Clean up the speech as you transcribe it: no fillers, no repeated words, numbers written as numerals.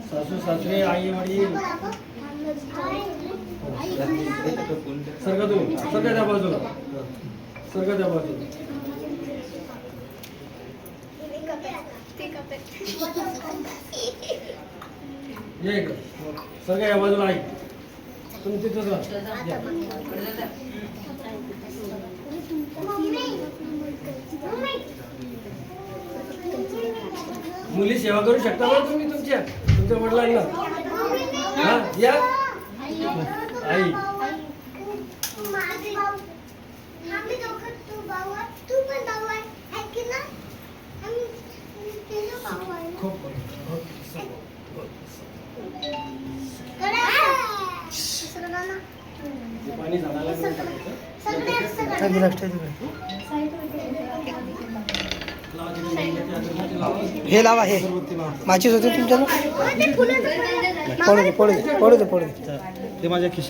सासू सासरे आई वडील सरका तुम्ही सरका त्या बाजूला सरका त्या बाजूला ये इकडं सरका या बाजूला आई तुम्ही तिथंच राहा मुली सेवा करू शकता बरं तुम्ही तुमच्या वडिलांना हा या आई पाणी झाडाला हे लावा हे माचीस होते तुमच्याला पडू दे ते माझ्या खिशात